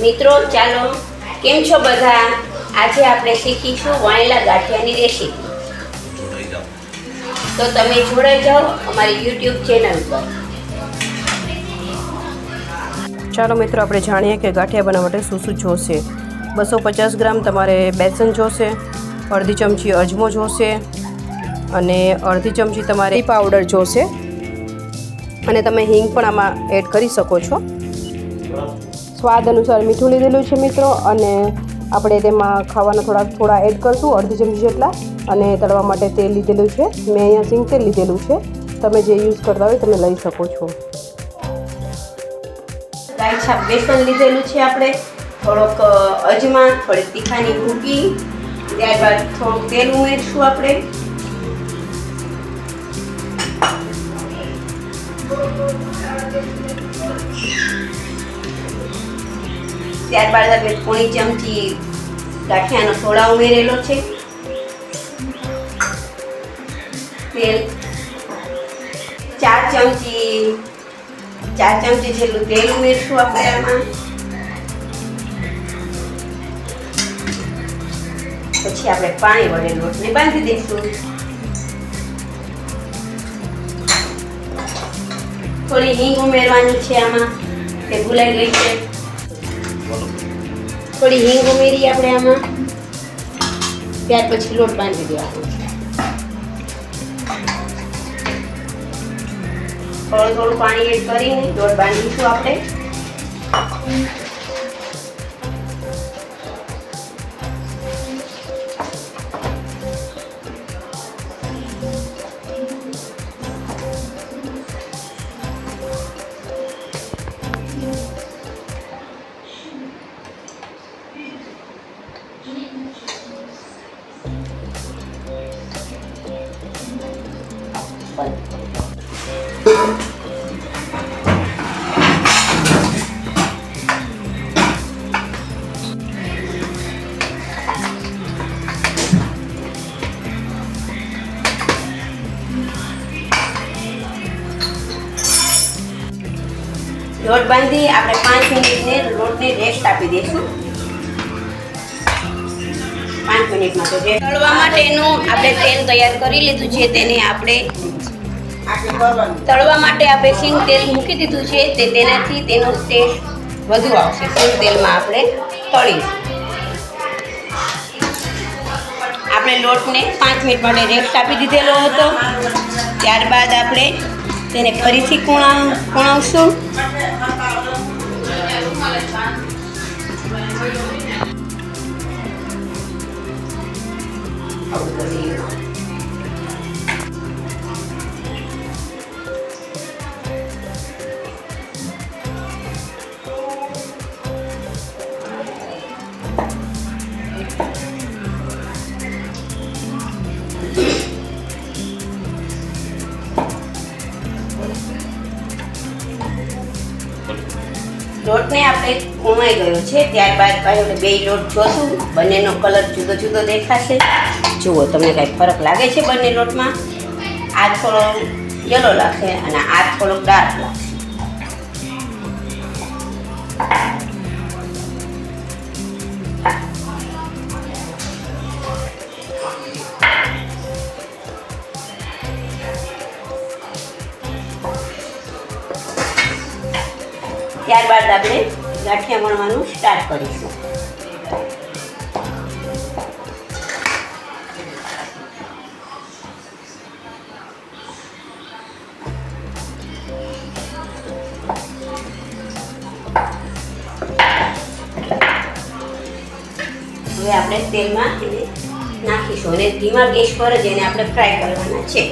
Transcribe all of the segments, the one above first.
મિત્રો ચાલો કેમ છો બધા? આજે આપણે શીખીશું વણેલા ગાંઠિયાની રેસીપી। તો તમે જોડાઈ જાઓ અમારી YouTube ચેનલ પર। ચાલો મિત્રો આપણે જાણીએ કે ગાંઠિયા બનાવવા માટે શું શું જોશે। 250 ગ્રામ તમારે બેસન જોશે, અડધી ચમચી અજમો જોશે અને અડધી ચમચી તમારે પાવડર જોશે અને તમે હિંગ પણ આમાં એડ કરી શકો છો। સ્વાદ અનુસાર મીઠું લીધેલું છે મિત્રો અને આપણે તેમાં ખાવાના થોડા એડ કરશું, અડધી ચમચી જેટલા। અને તળવા માટે તેલ લીધેલું છે, મેં અહીંયા સિંગ તેલ લીધેલું છે, તમે જે યુઝ કરતા હોય તમે લઈ શકો છો। ગાય છાપ બેસન લીધેલું છે આપણે, થોડોક અજમા, થોડી તીખાની ભૂકી, ત્યારબાદ થોડુંક તેલ ઉમેરશું આપણે। ત્યારબાદ આપણે પોણી ચમચી ગાંઠિયાનો સોડા ઉમેરેલો છે, તેલ 4 ચમચી જેટલું તેલ ઉમેરશું આપણે આમાં। પછી આપણે પાણી વડે લોટને બાંધી દઈશું। થોડી હિંગ ઉમેરવાની છે આમાં, તે ભૂલાઈ ગઈ છે। થોડી હિંગ ઉમેરી આપણે આમાં, ત્યાર પછી લોટ બાંધી દેવાનો। થોડું પાણી એડ કરીને લોટ બાંધીશું આપણે। લોટ બાંધી આપણે 5 મિનિટને લોટને રેસ્ટ આપી દઈશું। 5 મિનિટમાં તો તળવા માટેનું આપણે તેલ તૈયાર કરી લીધું છે, તેને આપણે તળવા માટે આપણે સિંગ તેલ મૂકી દીધું છે, તેનાથી તેનો ટેસ્ટ વધુ આવશે। સિંગ તેલમાં આપણે તળીશું। આપણે લોટને 5 મિનિટ માટે રેસ્ટ આપી દીધેલો હતો, ત્યારબાદ આપણે તેને ફરીથી કૂણાવશું। લોટને આપણે કૂણાઈ ગયો છે, ત્યારબાદ પાછો બે લોટ જોશું, બંનેનો કલર જુદો જુદો દેખાશે। જુઓ તમને કાંઈ ફરક લાગે છે બંને લોટમાં? આ થોડો યલો લાગશે અને આ થોડોક ડાર્ક લાગશે। ત્યારબાદ આપણે ગાંઠિયા વણવાનું સ્ટાર્ટ કરીશું। હવે આપણે તેલમાં એને નાખીશું અને ધીમા ગેસ પર જ એને આપણે ફ્રાય કરવાના છે।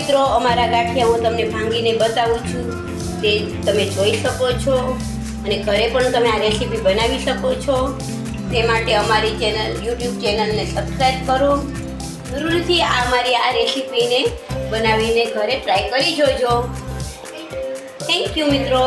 મિત્રો અમારા ગાંઠિયા હું તમને ભાંગીને બતાવું છું, તે તમે જોઈ શકો છો અને ઘરે પણ તમે આ રેસીપી બનાવી શકો છો. તે માટે અમારી યુટ્યુબ ચેનલને સબસ્ક્રાઈબ કરો. જરૂરથી અમારી આ રેસીપીને બનાવીને ઘરે ટ્રાય કરી જોજો. થેન્ક યુ મિત્રો.